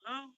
Oh,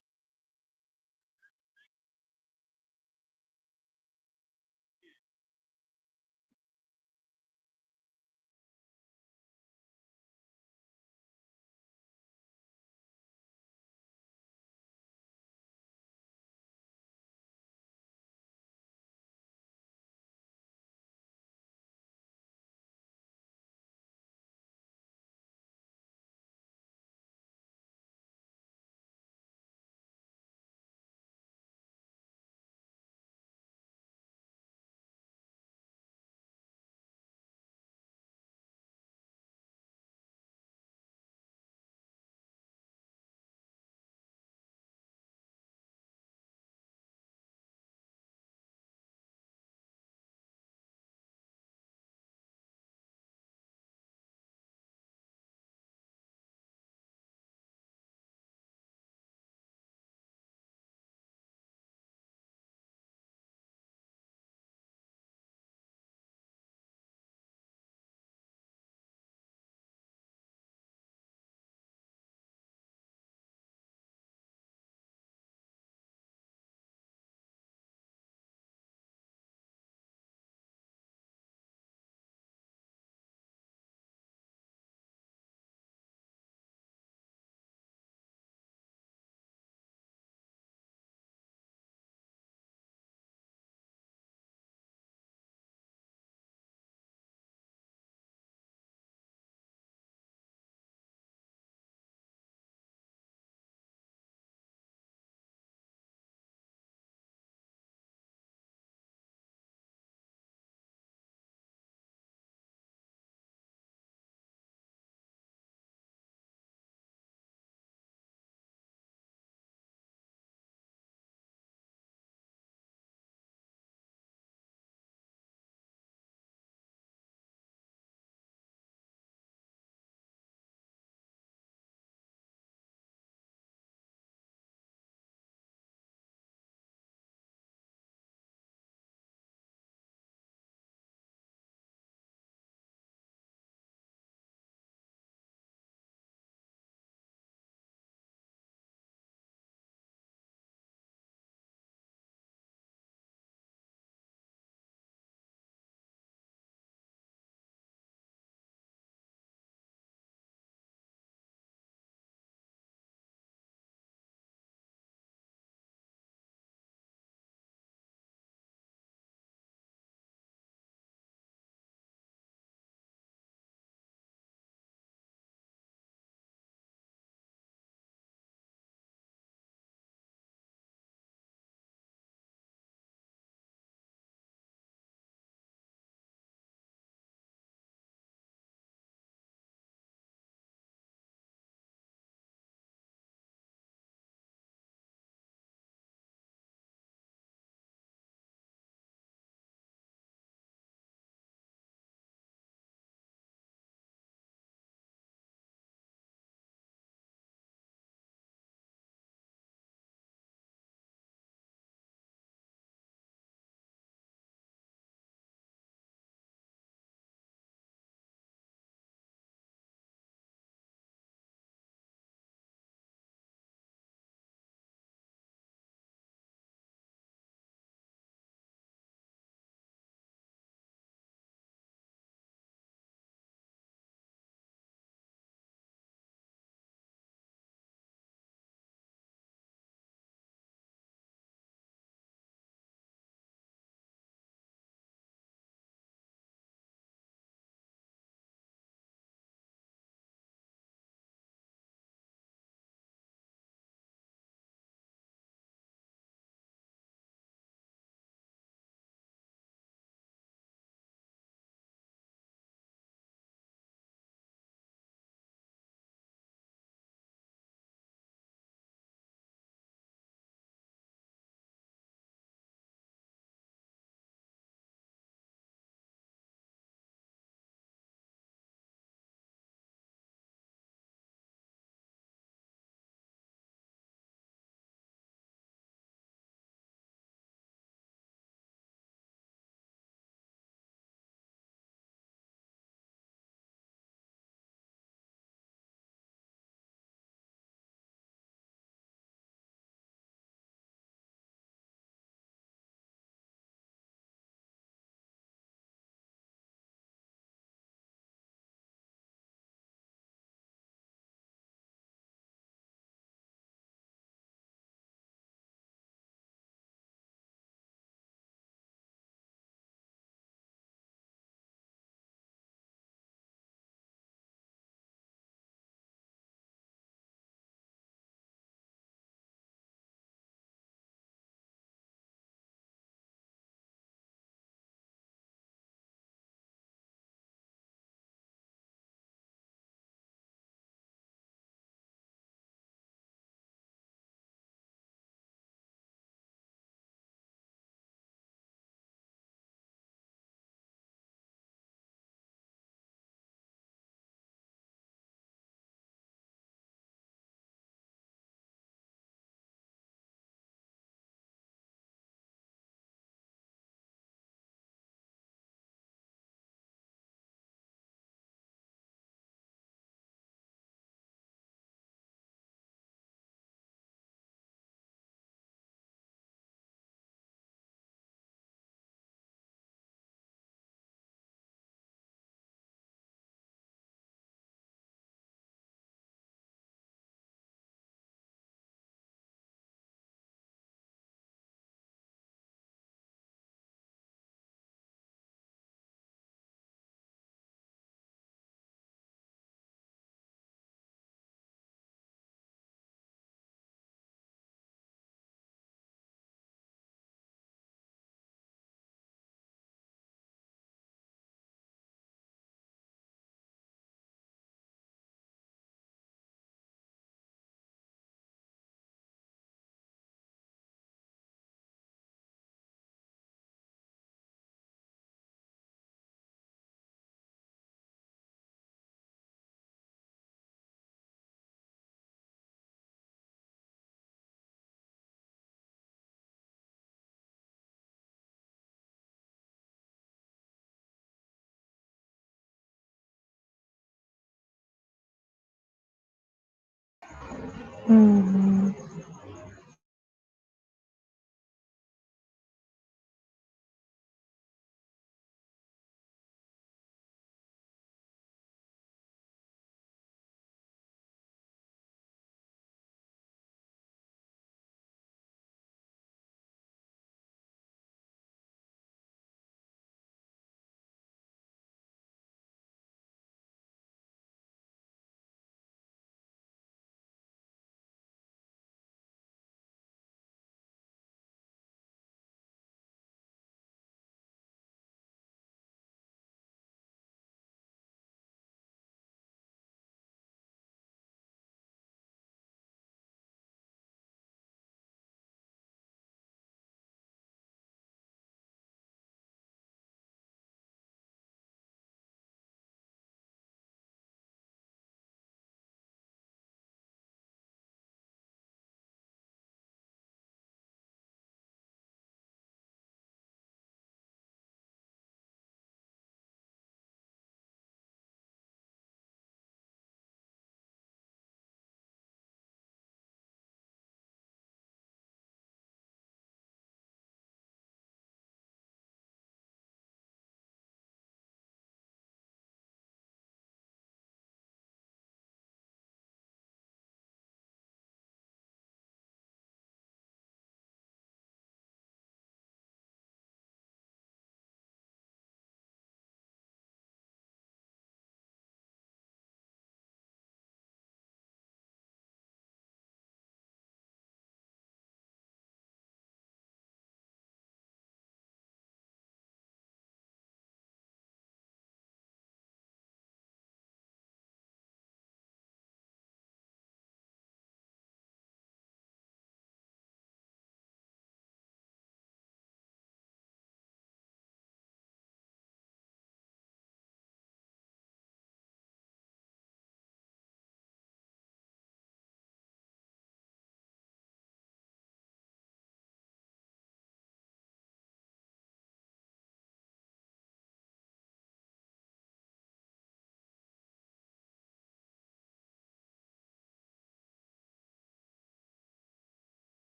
Mhm.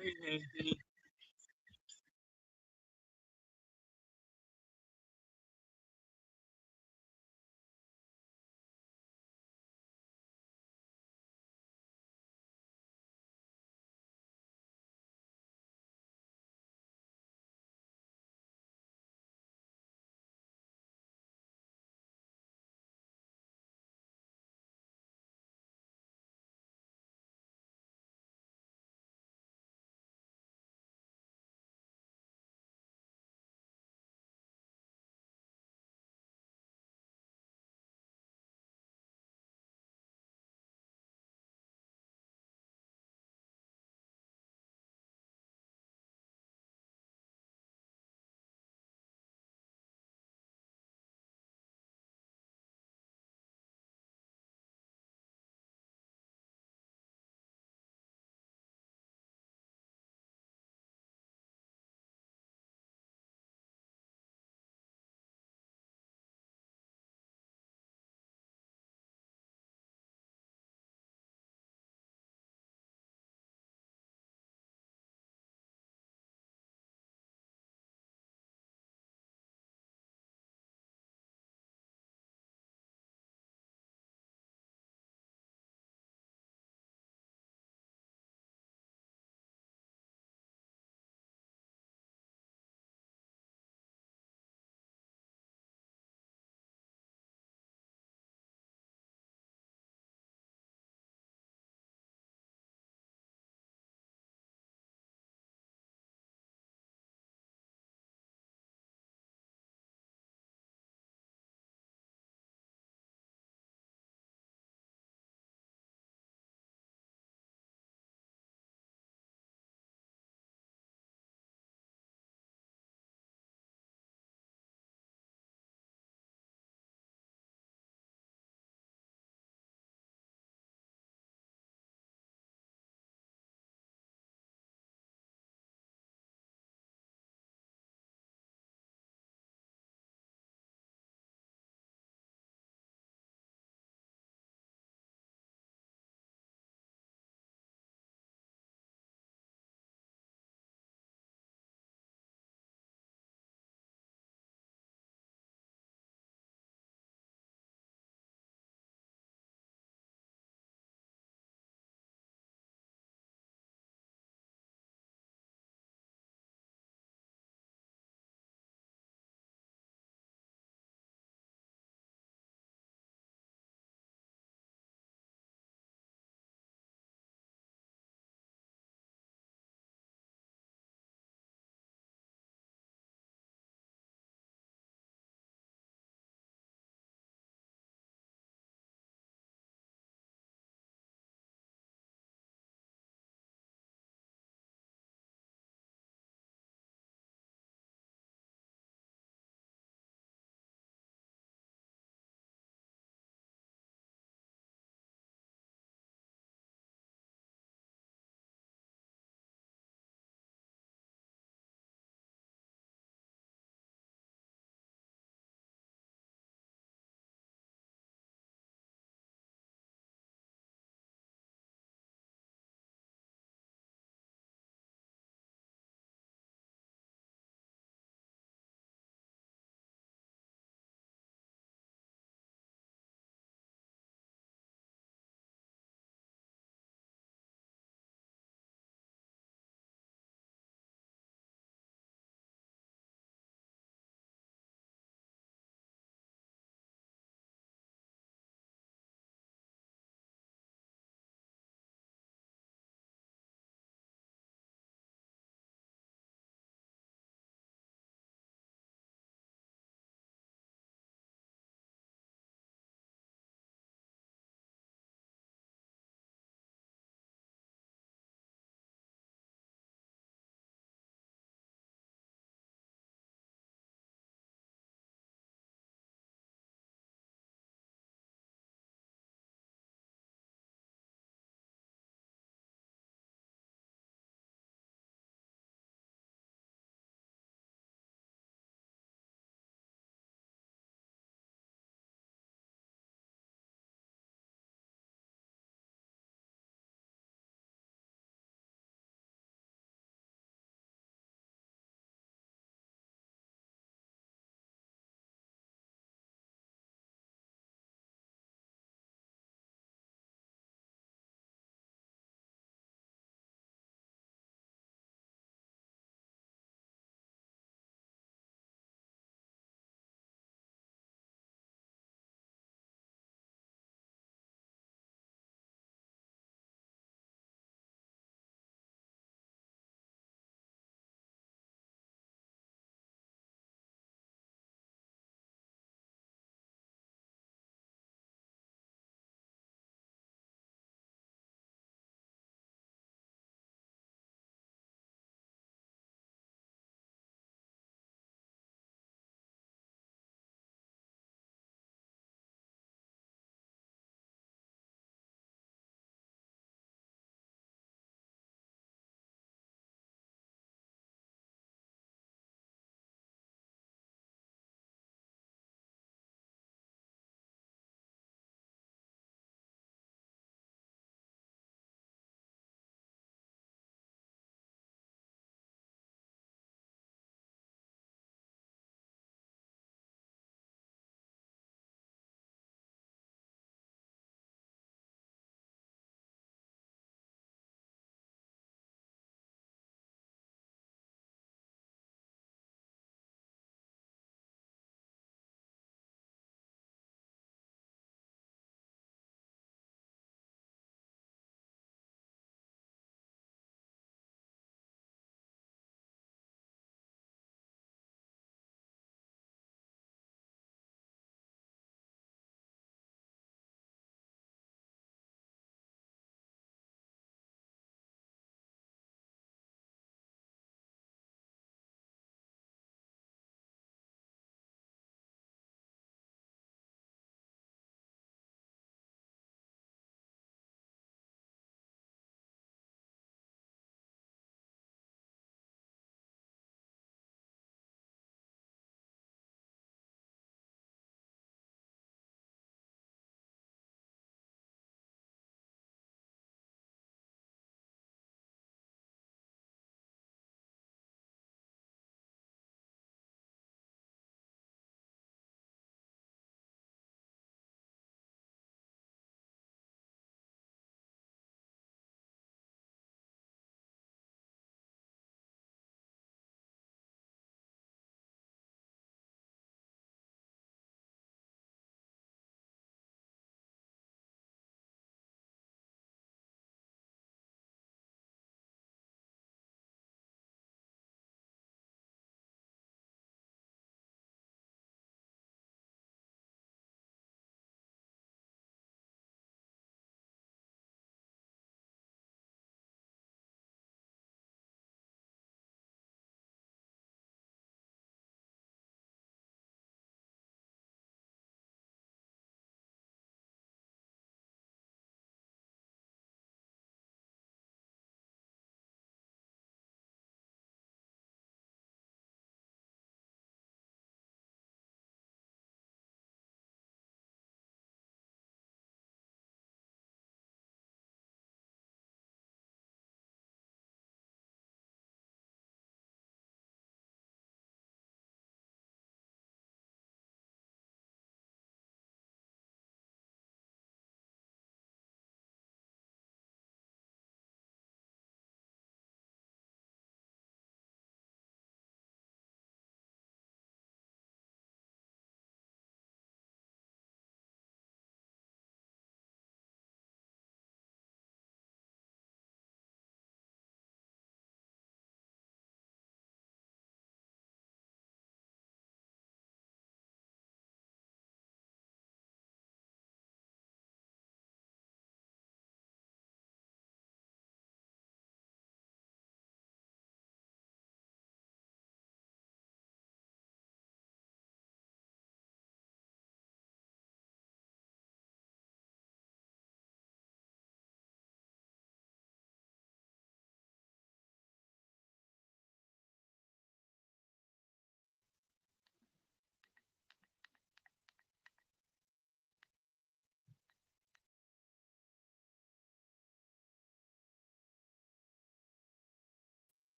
Mhm.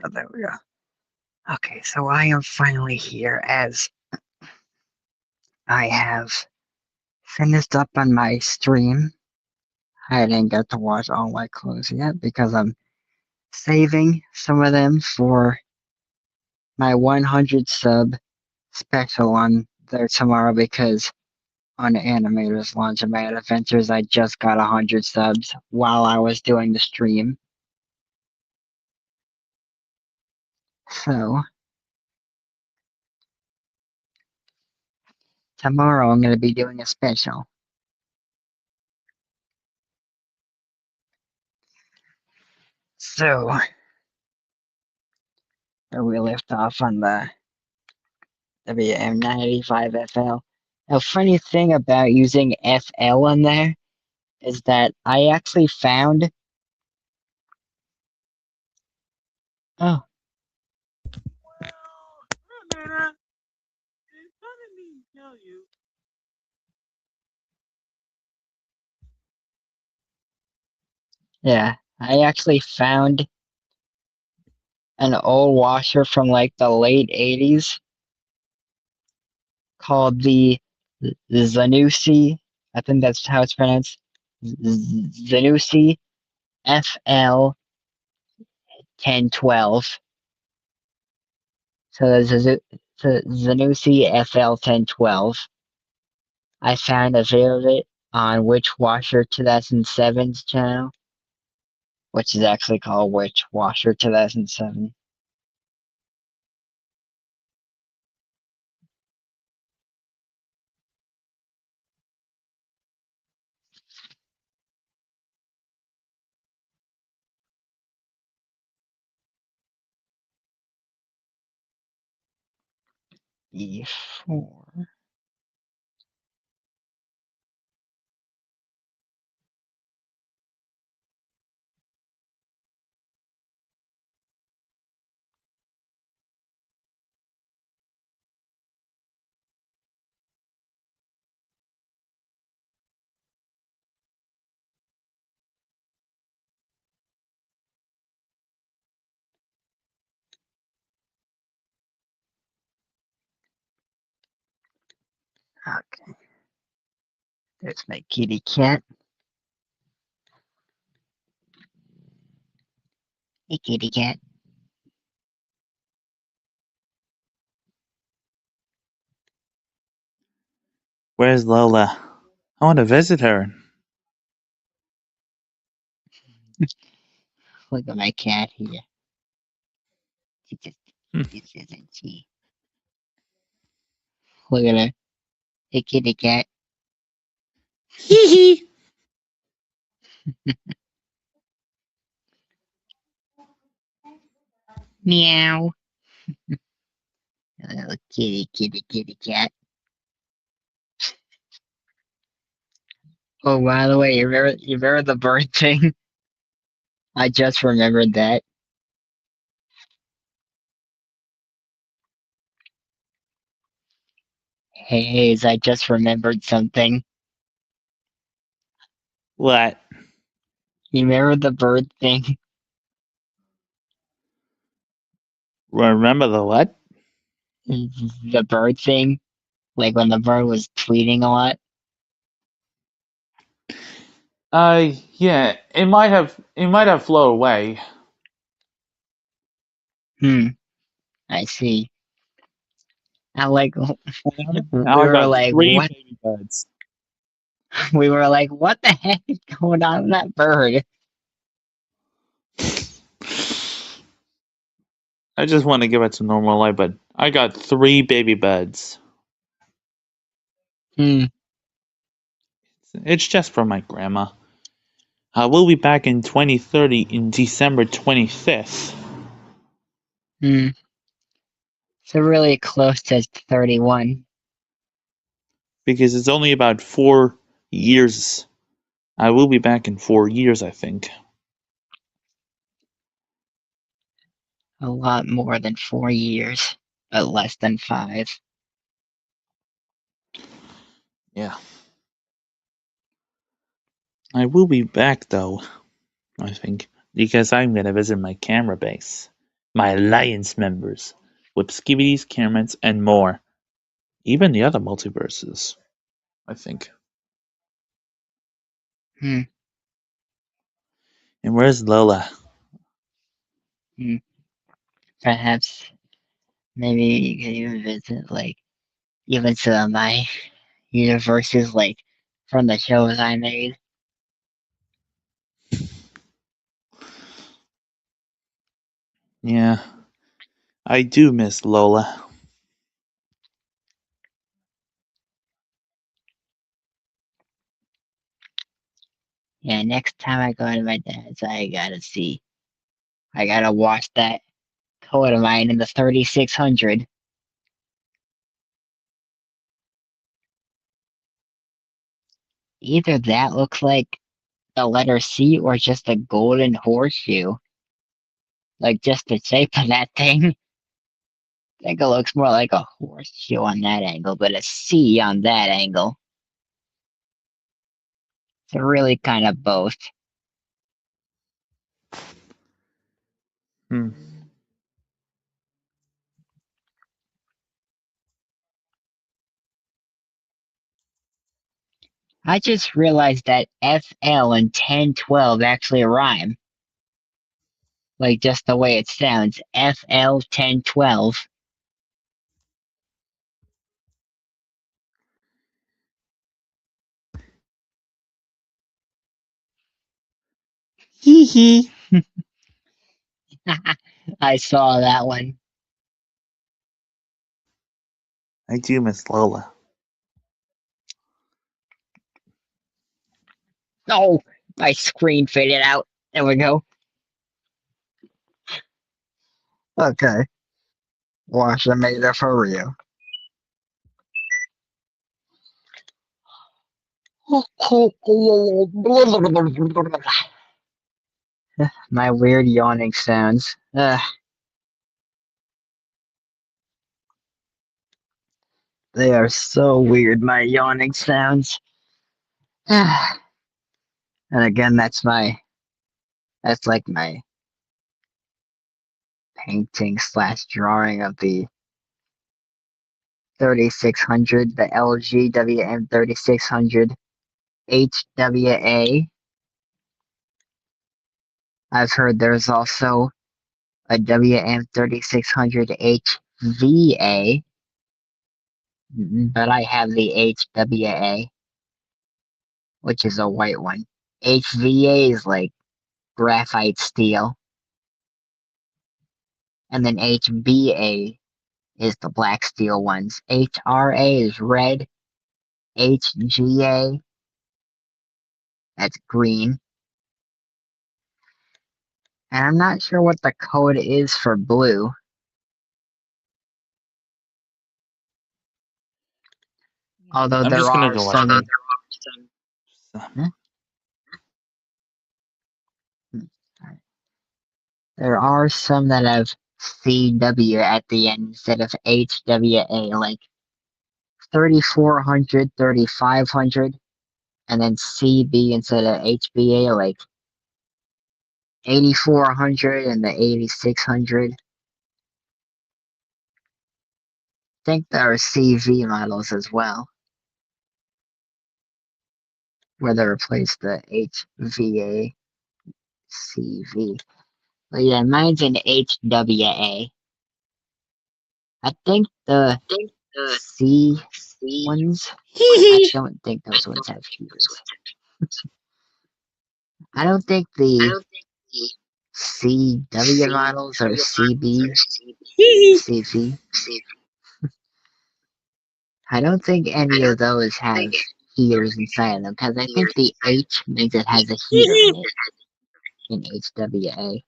Oh, there we go. Okay, so I am finally here as I have finished up on my stream. I didn't get to watch all my clothes yet because I'm saving some of them for my 100 sub special on there tomorrow because on Animators Launch and Mad Adventures, I just got 100 subs while I was doing the stream. So, tomorrow I'm going to be doing a special. So, we left off on the WM985FL. A funny thing about using FL in there is that I actually found. Oh. Yeah, I actually found an old washer from like the late 80s called the Zanussi. I think that's how it's pronounced. Zanussi FL 1012. So the Zanussi FL 1012. I found a video of it on Witchwasher 2007's channel, which is actually called Witchwasher 2007. E4. Okay. There's my kitty cat. Hey, kitty cat. Where's Lola? I want to visit her. Look at my cat here. This isn't she. Look at her. Hey, kitty cat. Hee hee. Meow. Little kitty cat. Oh, by the way, you remember the bird thing? I just remembered that. Hey, Hayes, I just remembered something. What? You remember the bird thing? Remember the what? The bird thing? Like when the bird was tweeting a lot? Yeah. It might have flown away. I see. I like, Now we I were got like, 3 what? baby birds. We were like, what the heck is going on with that bird? I just want to give it some normal life, but I got 3 baby birds. It's just for my grandma. We'll be back in 2030 in December 25th. So really close to 31. Because it's only about 4 years. I will be back in 4 years, I think. A lot more than 4 years, but less than 5. Yeah. I will be back though, I think, because I'm gonna visit my camera base. my alliance members, with Skibbities, Kermits, and more. Even the other multiverses, I think. Hmm. And where's Lola? Perhaps maybe you could even visit like even some of my universes like from the shows I made. Yeah, I do miss Lola. Yeah, next time I go to my dad's I gotta watch that code of mine in the 3600. Either that looks like the letter C or just a golden horseshoe. Like just the shape of that thing. I think it looks more like a horseshoe on that angle, but a C on that angle. It's really kind of both. Hmm. I just realized that FL and 1012 actually rhyme. Like just the way it sounds. FL 1012. Hee hee. I saw that one. I do miss Lola. Oh, my screen faded out. There we go. Okay. Wash I made it for real. My weird yawning sounds. They are so weird, my yawning sounds. And again, that's like my painting slash drawing of the 3600, the LG WM 3600 HWA. I've heard there's also a WM 3600 HVA, but I have the HWA, which is a white one. HVA is like graphite steel, and then HBA is the black steel ones. HRA is red. HGA, that's green. And I'm not sure what the code is for blue. Although I'm just gonna go ahead. Hmm? There are some that have CW at the end instead of HWA, like 3400, 3500, and then CB instead of HBA, like 8400 and the 8600. I think there are CV models as well, where they replace the HVA CV. But yeah, mine's an HWA. I think the C ones, Hee I hee. don't think those ones have heaters. I don't think the CW models or CB, Hee hee. CV, I don't think any of those have heaters inside of them because I think the H means it has a Hee heater in hee. it in HWA.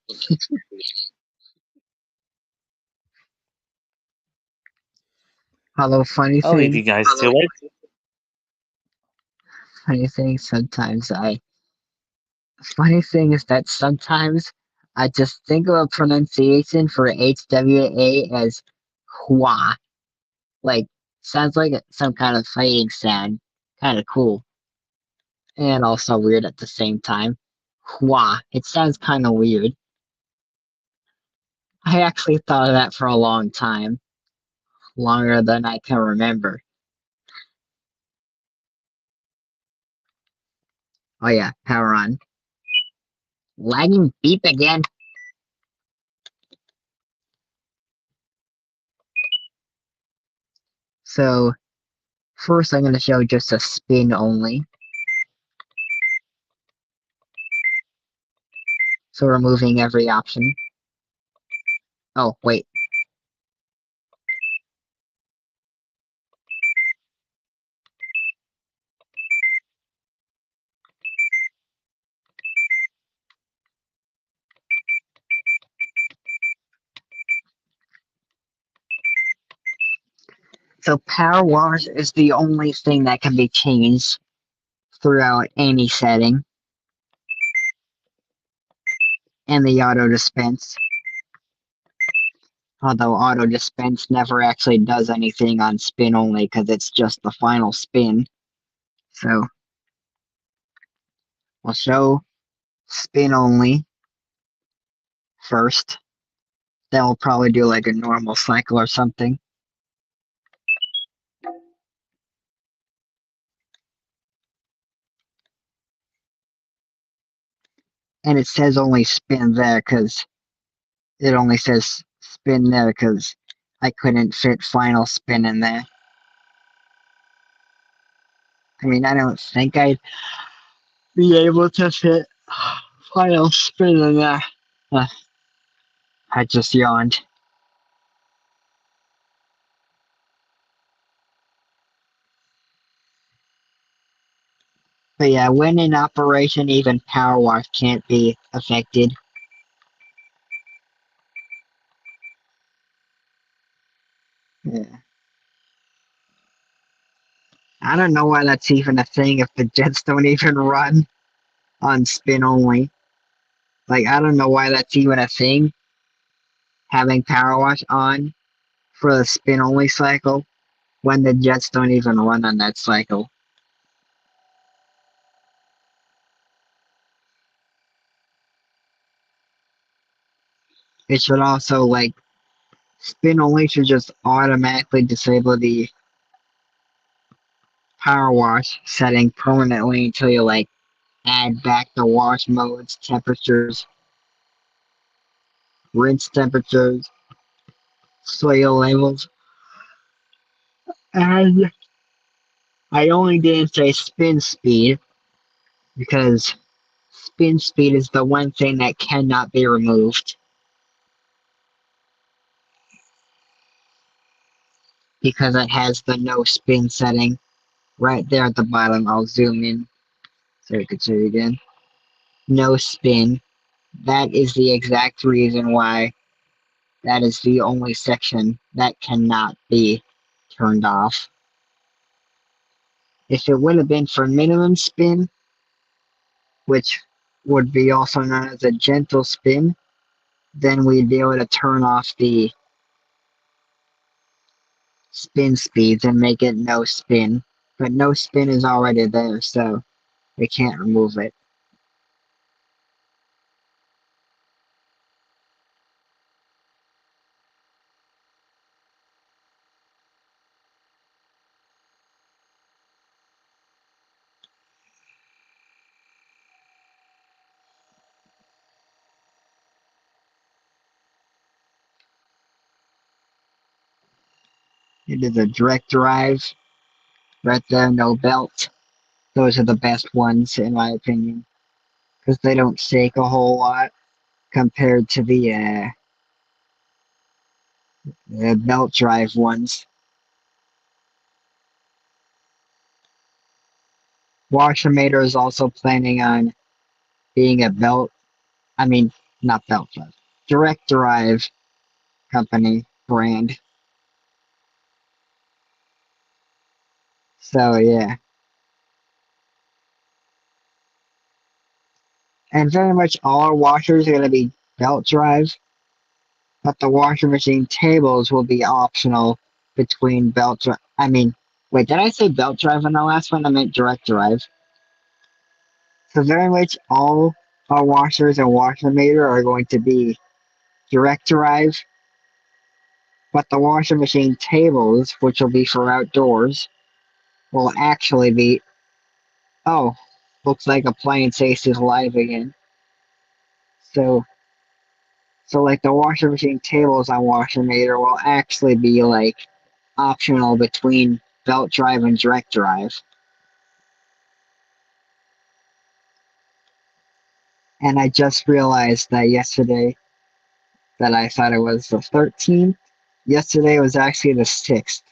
Although I'll leave you guys to it. funny thing, funny thing is that sometimes I just think of a pronunciation for HWA as Hua. Like, sounds like some kind of fighting sound. Kind of cool. And also weird at the same time. Hua. It sounds kind of weird. I actually thought of that for a long time, longer than I can remember. Oh yeah, power on. Lagging beep again. So first I'm going to show just a spin only. So removing every option. Oh, wait. So power wash is the only thing that can be changed throughout any setting. And the auto dispense. Although auto dispense never actually does anything on spin only because it's just the final spin. So we'll show spin only first. Then we'll probably do like a normal cycle or something. And it says only spin there because it only says spin there because I couldn't fit final spin in there. I mean, I don't think I'd be able to fit final spin in there. Uh, I just yawned. But yeah, when in operation, even power wash can't be affected. Yeah. I don't know why that's even a thing if the jets don't even run on spin only. Like, I don't know why that's even a thing, having power wash on for the spin only cycle when the jets don't even run on that cycle. It should also, like, spin only should just automatically disable the power wash setting permanently until you, like, add back the wash modes, temperatures, rinse temperatures, soil levels. And I only didn't say spin speed because spin speed is the one thing that cannot be removed because it has the no spin setting right there at the bottom. I'll zoom in so you can see it again. No spin. That is the exact reason why that is the only section that cannot be turned off. If it would have been for minimum spin, which would be also known as a gentle spin, then we'd be able to turn off the spin speeds and make it no spin. But no spin is already there, so we can't remove it. It is a direct drive, right there, no belt. Those are the best ones, in my opinion, because they don't shake a whole lot compared to the belt drive ones. Washermator is also planning on being a belt, I mean, not belt drive, direct drive company brand. So, yeah. And very much all our washers are going to be belt drive, but the washing machine tables will be optional between belt drive. I mean, wait, did I say belt drive on the last one? I meant direct drive. So very much all our washers and washer meter are going to be direct drive, but the washing machine tables, which will be for outdoors, will actually be. Oh, looks like Appliance Ace is live again. So, like the washing machine tables on Washermator will actually be like optional between belt drive and direct drive. And I just realized that yesterday that I thought it was the 13th. Yesterday was actually the 6th.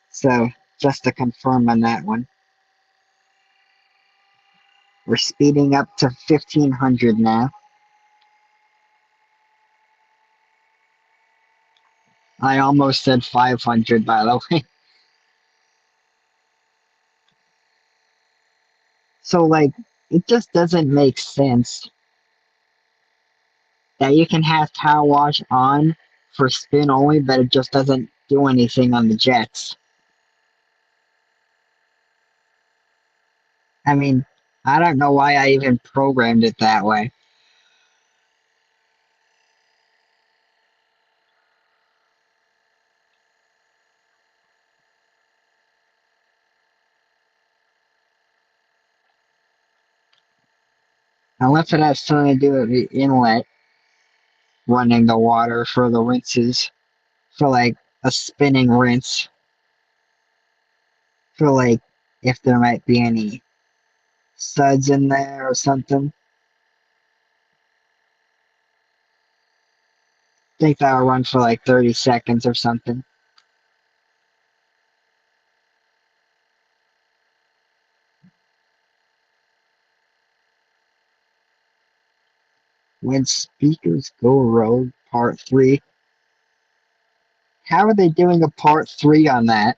So just to confirm on that one. We're speeding up to 1500 now. I almost said 500, by the way. So, like, it just doesn't make sense that you can have Power Wash on for spin only, but it just doesn't do anything on the jets. I mean, I don't know why I even programmed it that way. Unless it has something to do with the inlet running the water for the rinses, for like a spinning rinse, for like if there might be any suds in there or something. I think that'll run for like 30 seconds or something. When speakers go rogue, part 3. How are they doing a part 3 on that?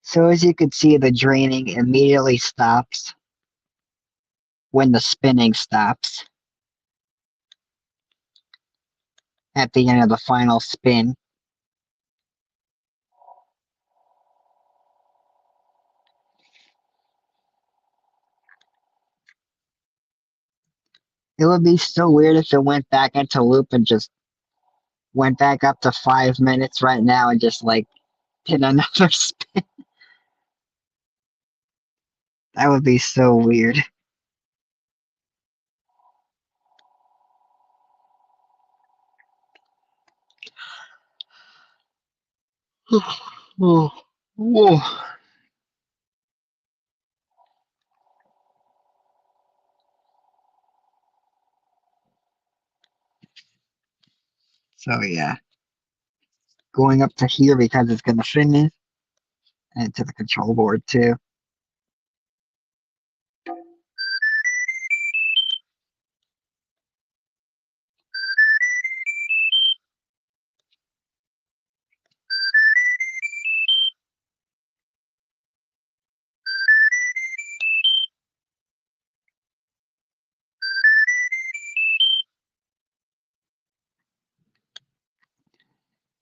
So as you can see, the draining immediately stops when the spinning stops at the end of the final spin. It would be so weird if it went back into loop and just went back up to 5 minutes right now and just like did another spin. That would be so weird. Oh, whoa. So yeah, going up to here because it's gonna finish, and to the control board too.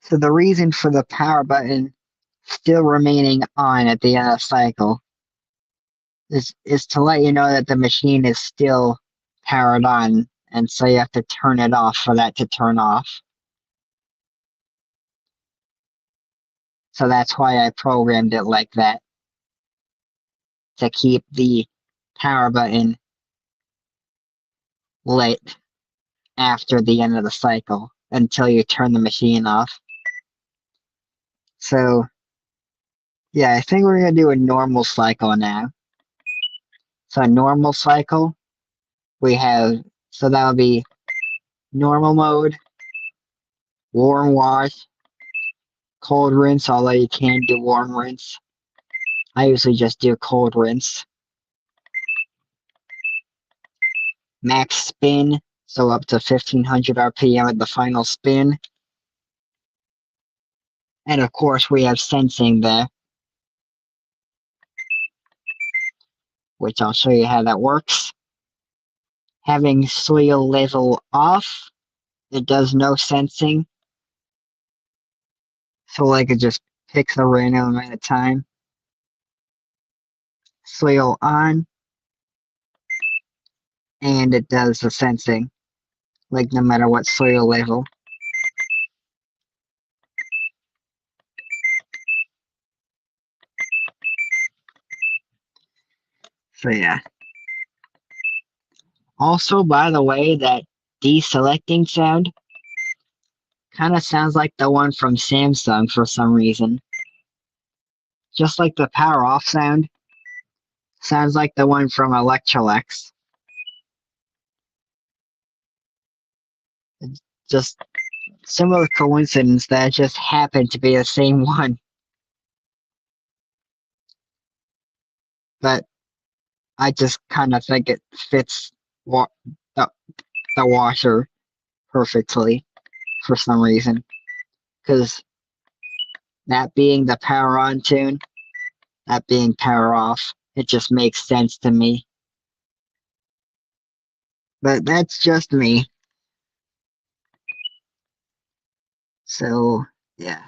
So the reason for the power button still remaining on at the end of the cycle is to let you know that the machine is still powered on, and so you have to turn it off for that to turn off. So that's why I programmed it like that, to keep the power button lit after the end of the cycle until you turn the machine off. So yeah, I think we're gonna do a normal cycle now. So a normal cycle, we have, so that'll be normal mode, warm wash, cold rinse, although you can do warm rinse. I usually just do cold rinse. Max spin, so up to 1500 RPM at the final spin. And of course, we have sensing there, which I'll show you how that works. Having soil level off, it does no sensing. So I could just pick the random amount of time. Soil on, and it does the sensing, like no matter what soil level. So yeah. Also, by the way, that deselecting sound kind of sounds like the one from Samsung for some reason. Just like the power off sound sounds like the one from Electrolux. It's just similar coincidence that it just happened to be the same one. But I just kind of think it fits the, the washer perfectly for some reason. Because that being the power on tune, that being power off, it just makes sense to me. But that's just me. So, yeah.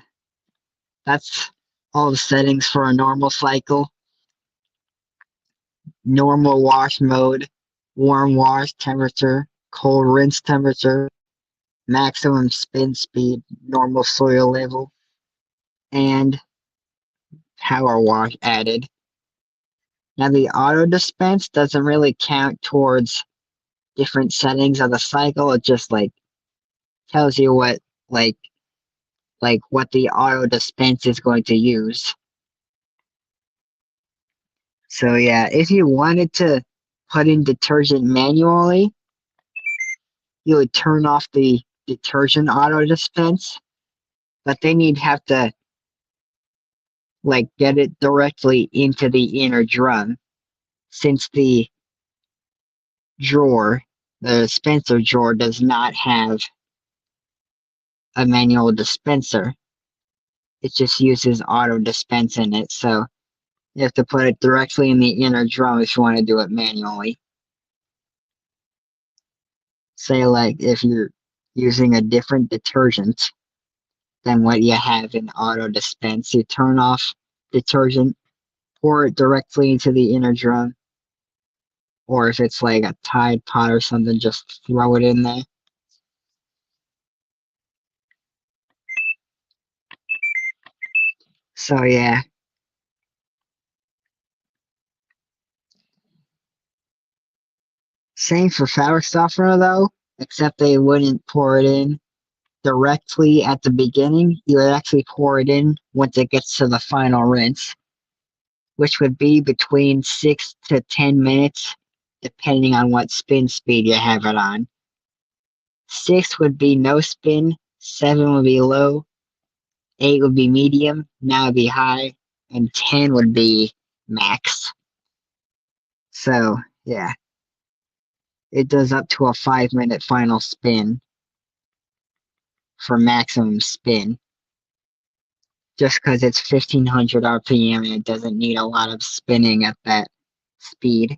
That's all the settings for a normal cycle. Normal wash mode, warm wash temperature, cold rinse temperature, maximum spin speed, normal soil level, and power wash added. Now the auto dispense doesn't really count towards different settings of the cycle. It just like tells you what what the auto dispense is going to use. So yeah, if you wanted to put in detergent manually, you would turn off the detergent auto dispense, but then you'd have to get it directly into the inner drum, since the drawer, the dispenser drawer, does not have a manual dispenser. It just uses auto dispense in it, so you have to put it directly in the inner drum if you want to do it manually. Say if you're using a different detergent than what you have in auto dispense, you turn off detergent, pour it directly into the inner drum, or if it's like a Tide Pod or something, just throw it in there. So yeah. Same for fabric softener though, except they wouldn't pour it in directly at the beginning. You would actually pour it in once it gets to the final rinse, which would be between 6 to 10 minutes, depending on what spin speed you have it on. 6 would be no spin, 7 would be low, 8 would be medium, 9 would be high, and 10 would be max. So, yeah. It does up to a 5-minute final spin for maximum spin. Just because it's 1500 RPM and it doesn't need a lot of spinning at that speed.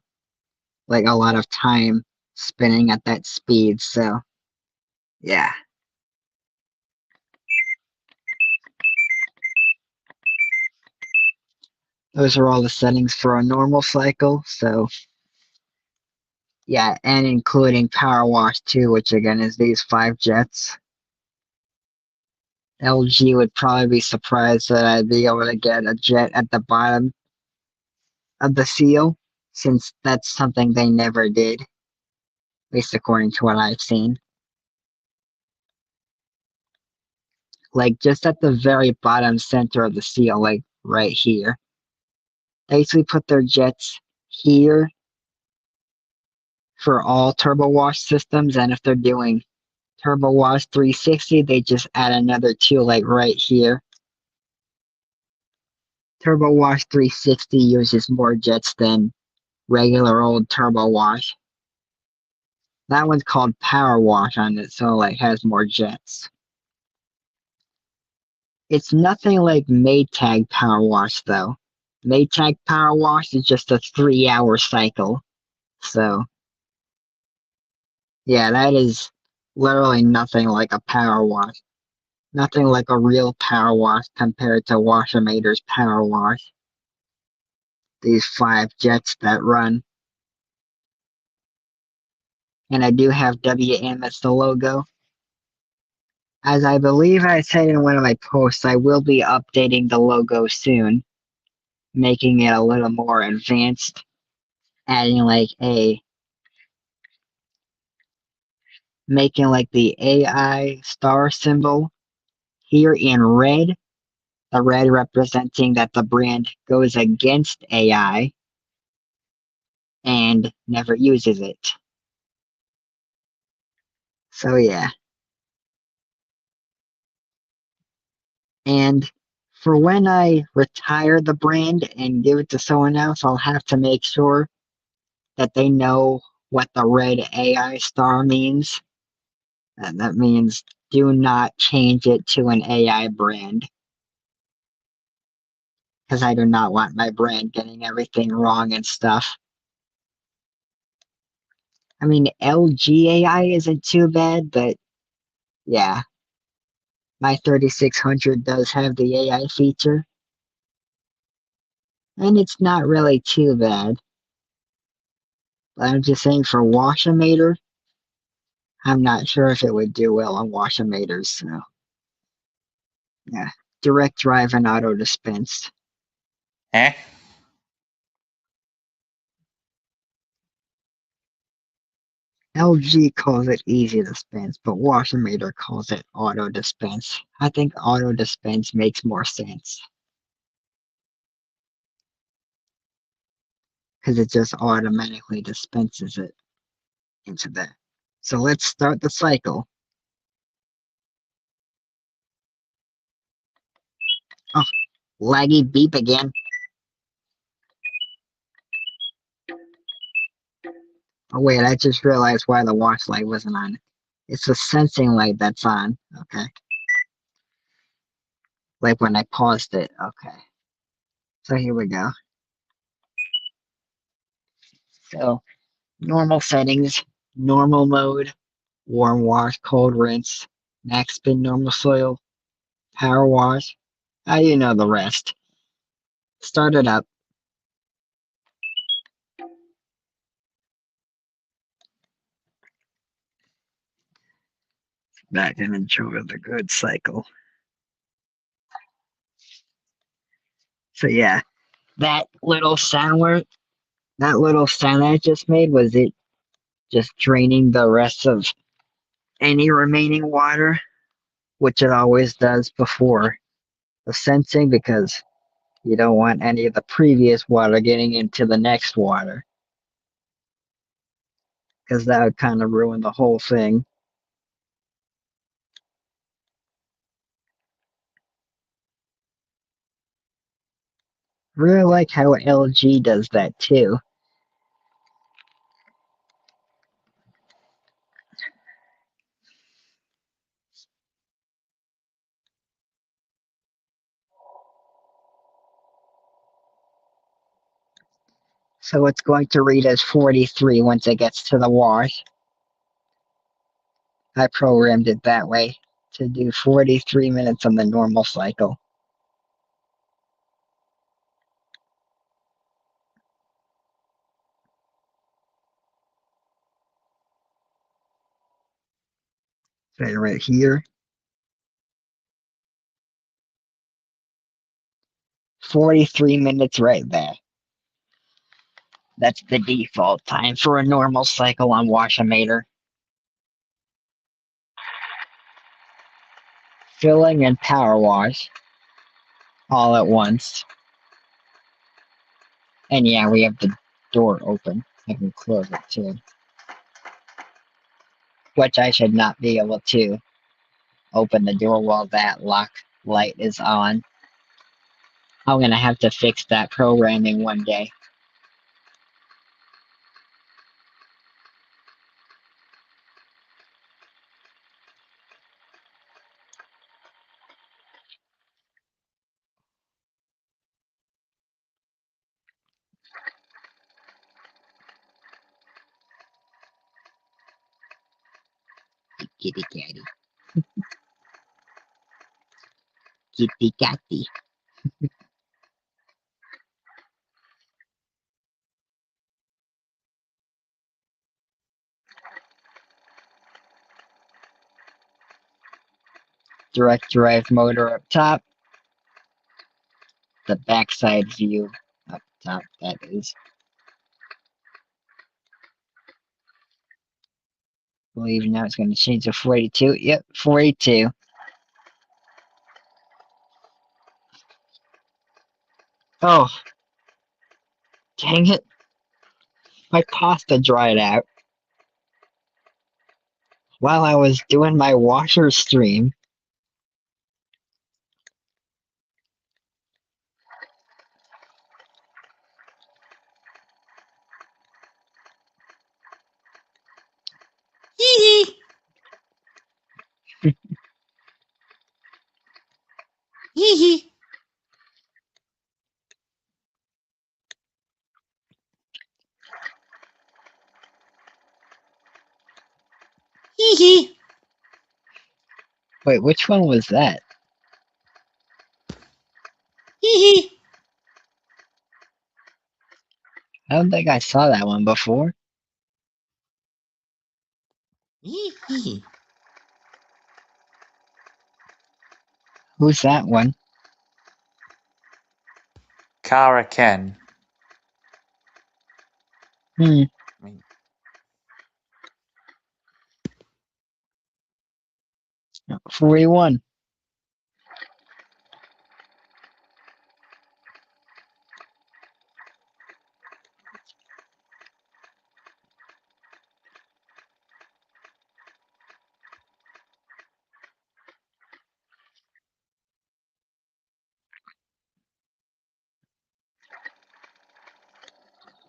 Like a lot of time spinning at that speed, so yeah. Those are all the settings for a normal cycle, so yeah, and including power wash too, which again is these 5 jets. LG would probably be surprised that I'd be able to get a jet at the bottom of the seal, since that's something they never did, at least according to what I've seen. Like just at the very bottom center of the seal, like right here. They usually put their jets here for all turbo wash systems, and if they're doing turbo wash 360, they just add another 2 like right here. Turbo wash 360 uses more jets than regular old turbo wash. That one's called power wash on it, so has more jets. It's nothing like Maytag Power Wash though. Maytag Power Wash is just a 3-hour cycle. So yeah, that is literally nothing like a power wash. Nothing like a real power wash compared to Washamator's power wash. These 5 jets that run. And I do have WM as the logo. As I believe I said in one of my posts, I will be updating the logo soon, making it a little more advanced, adding making like the AI star symbol here in red, the red representing that the brand goes against AI and never uses it. So yeah. And for when I retire the brand and give it to someone else, I'll have to make sure that they know what the red AI star means. And that means do not change it to an AI brand because I do not want my brand getting everything wrong and stuff. I mean, LG AI isn't too bad, but yeah, my 3600 does have the AI feature, and it's not really too bad. But I'm just saying for Washamator, I'm not sure if it would do well on Washamators. So yeah, direct drive and auto dispense. Eh? LG calls it easy dispense, but Washamator calls it auto dispense. I think auto dispense makes more sense because it just automatically dispenses it into there. So let's start the cycle. Oh, laggy beep again. Oh wait, I just realized why the watch light wasn't on. It's the sensing light that's on. Okay. Like when I paused it. Okay. So here we go. So normal settings, normal mode, warm wash, cold rinse, max spin, normal soil, power wash. You know the rest. Start it up. Back and enjoy the good cycle. So yeah, that little sound I just made was it just draining the rest of any remaining water, which it always does before the sensing because you don't want any of the previous water getting into the next water because that would kind of ruin the whole thing. Really like how LG does that too. So it's going to read as 43 once it gets to the wash. I programmed it that way to do 43 minutes on the normal cycle. So right here, 43 minutes right there. That's the default time for a normal cycle on Washometer. Filling and power wash all at once. And yeah, we have the door open. I can close it too. Which I should not be able to open the door while that lock light is on. I'm gonna have to fix that programming one day. Kitty catty. Kitty catty. Direct drive motor up top. The backside view up top, that is. I believe now it's going to change to 42. Yep, 42. Oh, dang it. My pasta dried out while I was doing my washer stream. Hee hee. Hee hee. Hee hee. Wait, which one was that? Hee hee. I don't think I saw that one before. Hee hee. Who's that one? Kara Ken. Hmm, I mean, 41.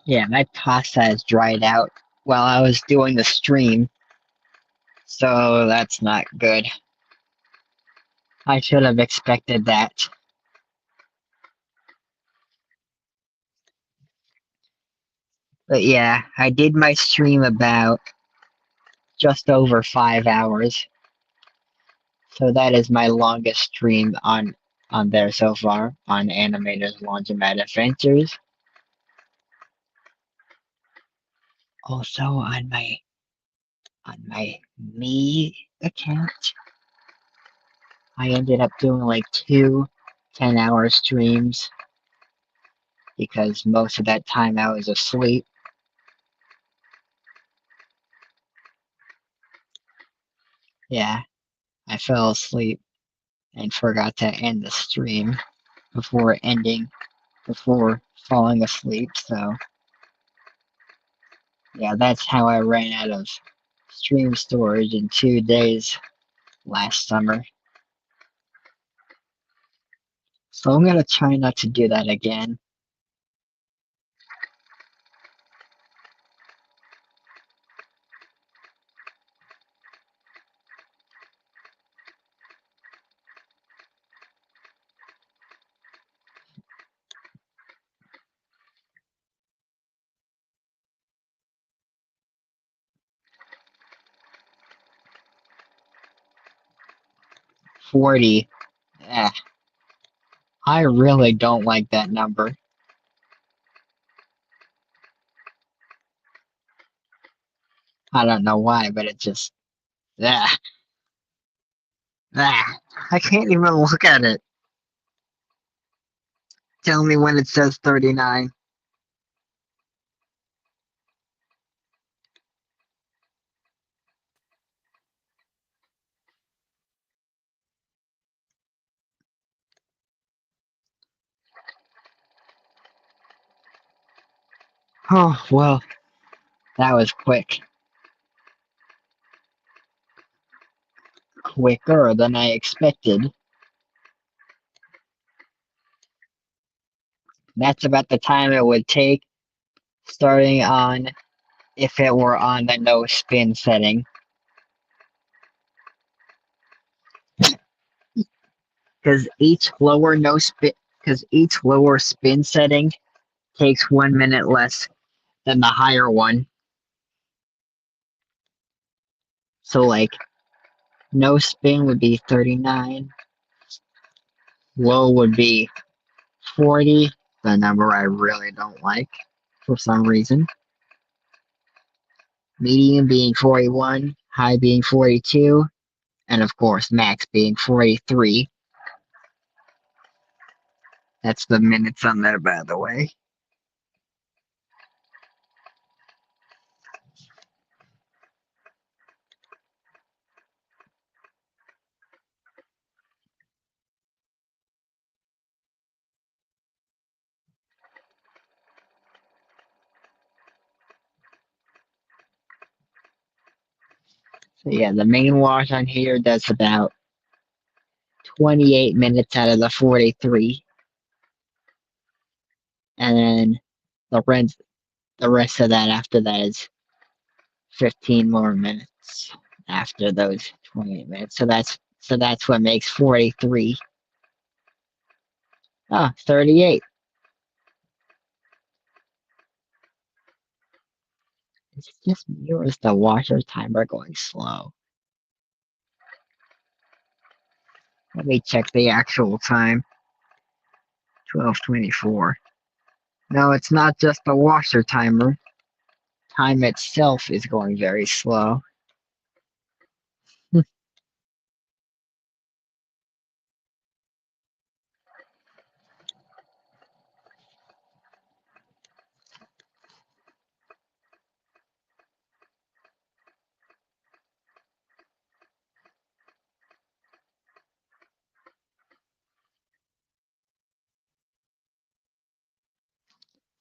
Yeah, my pasta has dried out while I was doing the stream. So that's not good. I should have expected that. But yeah, I did my stream about just over 5 hours. So that is my longest stream on there so far on Animators Laundromat Adventures. Also on my me account, I ended up doing like 2 10-hour streams because most of that time I was asleep. Yeah, I fell asleep and forgot to end the stream before falling asleep. So yeah, that's how I ran out of stream storage in 2 days last summer. So I'm gonna try not to do that again. $40. Eh, I really don't like that number. I don't know why, but it just ah, I can't even look at it. Tell me when it says 39. Oh well, that was quick. Quicker than I expected. That's about the time it would take starting on if it were on the no spin setting. Because each lower spin setting takes 1 minute less than the higher one. So like No spin would be 39. Low would be 40, the number I really don't like for some reason. Medium being 41, high being 42, and of course max being 43. That's the minutes on there, by the way. So yeah, the main wash on here does about 28 minutes out of the 43. And then the rest of that after that is 15 more minutes after those 28 minutes. So that's what makes 43. Oh, 38. It's just me or is the washer timer going slow? Let me check the actual time. 12:24. No, it's not just the washer timer. Time itself is going very slow.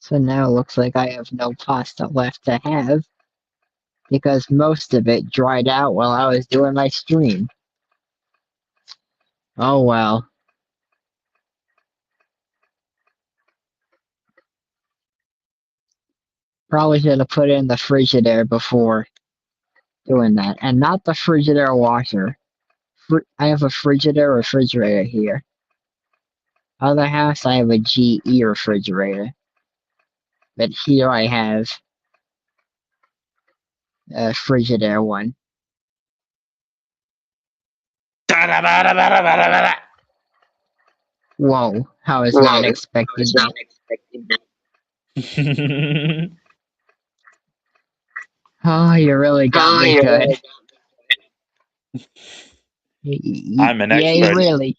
So now it looks like I have no pasta left to have because most of it dried out while I was doing my stream. Oh well. Probably should have put it in the Frigidaire before doing that. And not the Frigidaire washer. I have a Frigidaire refrigerator here. Other house, I have a GE refrigerator. But here I have a Frigidaire one. Whoa, I was not expecting that. Oh, you really got me good. I'm an Yay, expert. really.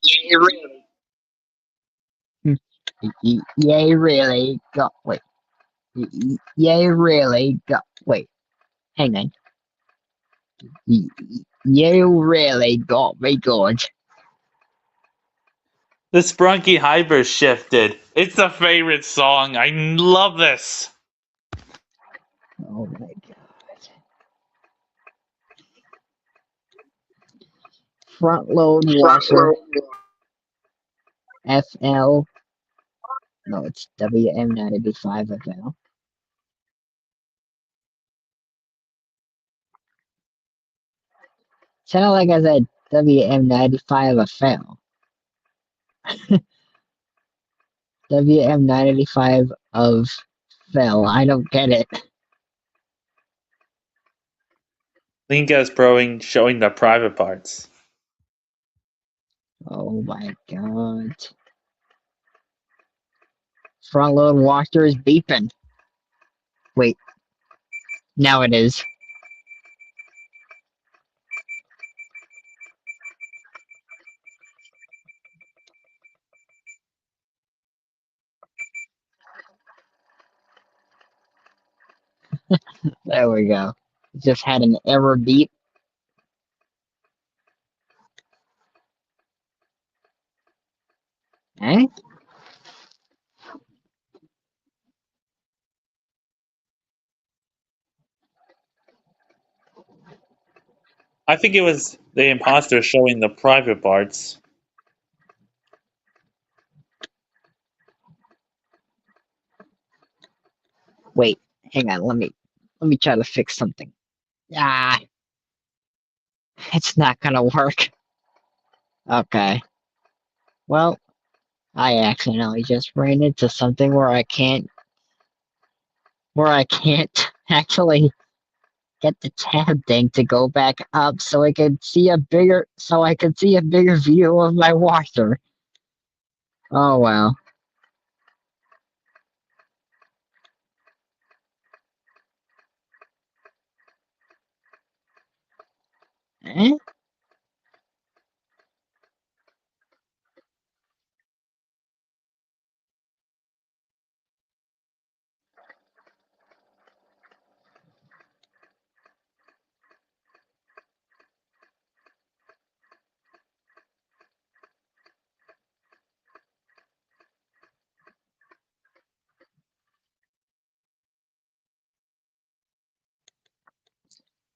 Yay, really got. Wait. Yay, really got. Wait. Hang on. You really got me good. The Sprunky Hyper shifted. It's a favorite song. I love this. Oh my god. Front load washer. FL. No, it's WM95 FL. Sounded like I said WM95 FL. WM95 of fell. I don't get it. Linka's showing the private parts. Oh my god. Front load washer is beeping. Wait. Now it is. There we go. Just had an error beep. Eh? I think it was the imposter showing the private parts. Wait, hang on, let me try to fix something. Ah, it's not gonna work. Okay. Well, I accidentally just ran into something where I can't actually get the tab thing to go back up so I could see a bigger view of my washer. Oh well. Eh?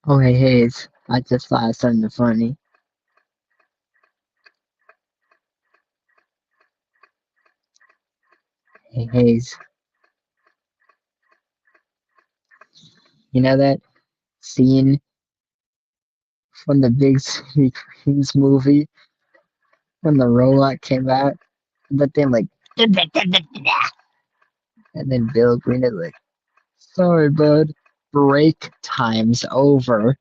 Oh hey Hayes, I just thought of something funny. Hey Hayes, you know that scene from the Big City Dreams movie when the robot came out? But then like and then Bill Green is like, sorry bud, break time's over.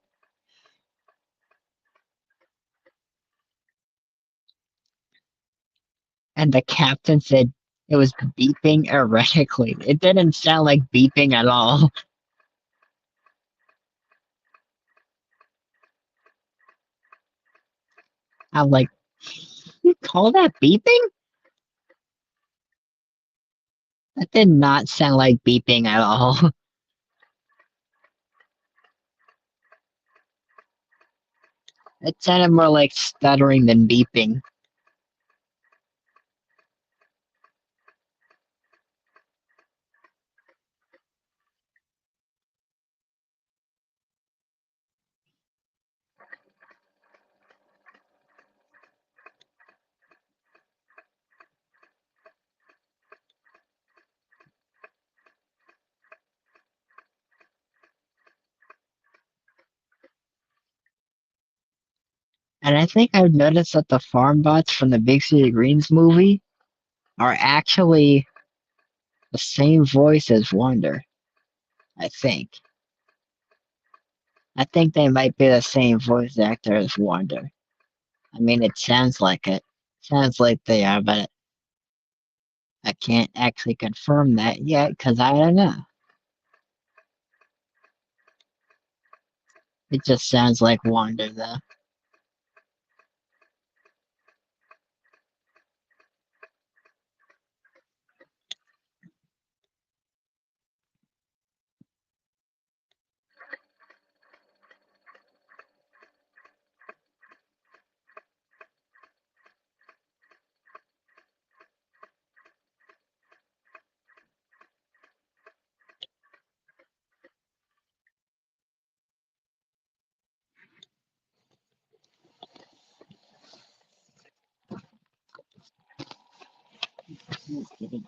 And the captain said it was beeping erratically. It didn't sound like beeping at all. I'm like, you call that beeping? That did not sound like beeping at all. It sounded more like stuttering than beeping. And I think I've noticed that the farm bots from the Big City Greens movie are actually the same voice as Wonder. I think. I think they might be the same voice actor as Wonder. I mean, it sounds like it. Sounds like they are, but I can't actually confirm that yet because I don't know. It just sounds like Wonder, though. Just kidding.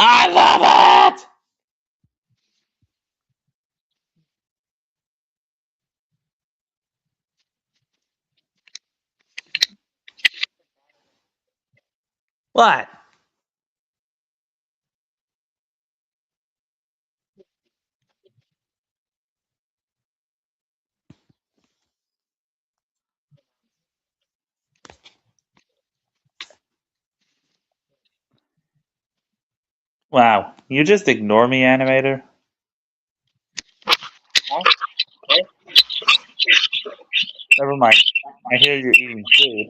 I love it! What? Wow, you just ignore me, animator? Huh? Never mind. I hear you're eating food.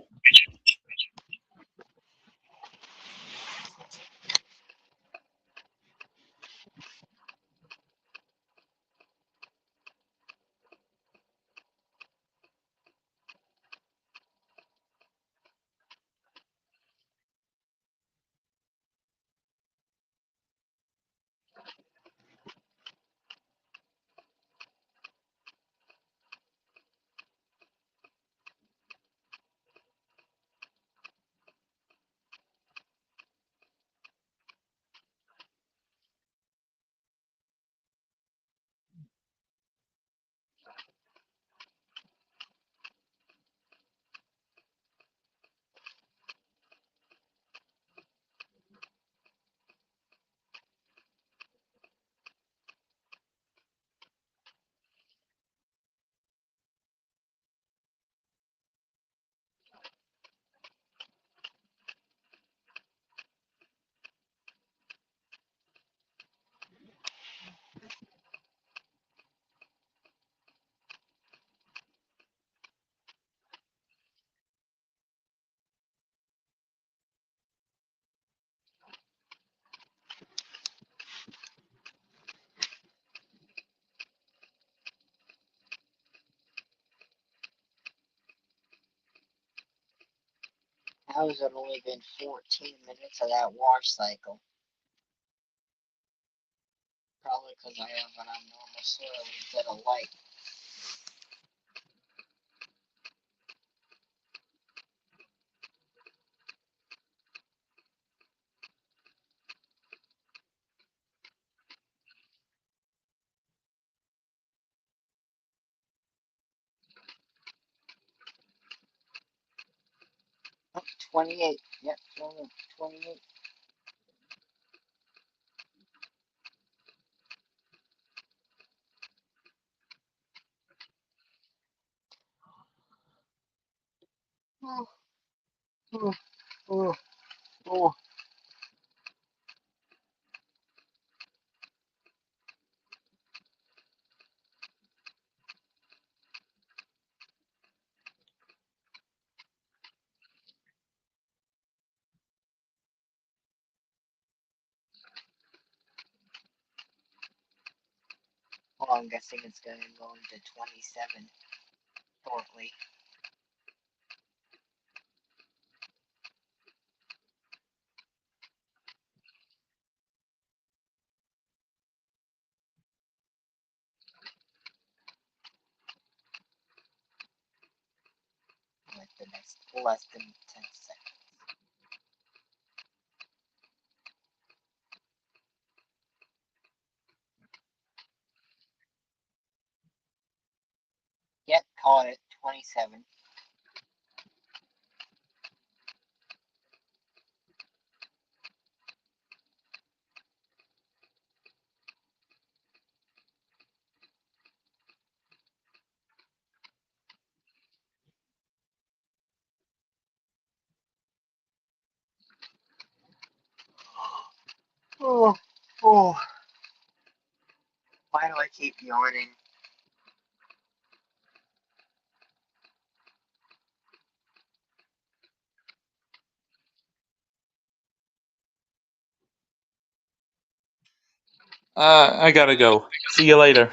How has it only been 14 minutes of that wash cycle? Probably because I have it on normal soil instead of light. Oh, 28. Yep, 28. Oh, oh, oh, oh. Well, I'm guessing it's going to go into 27 shortly. Like the next less than 10 seconds. Yep, call it 27. Oh, oh. Why do I keep yawning? I gotta go. See you later.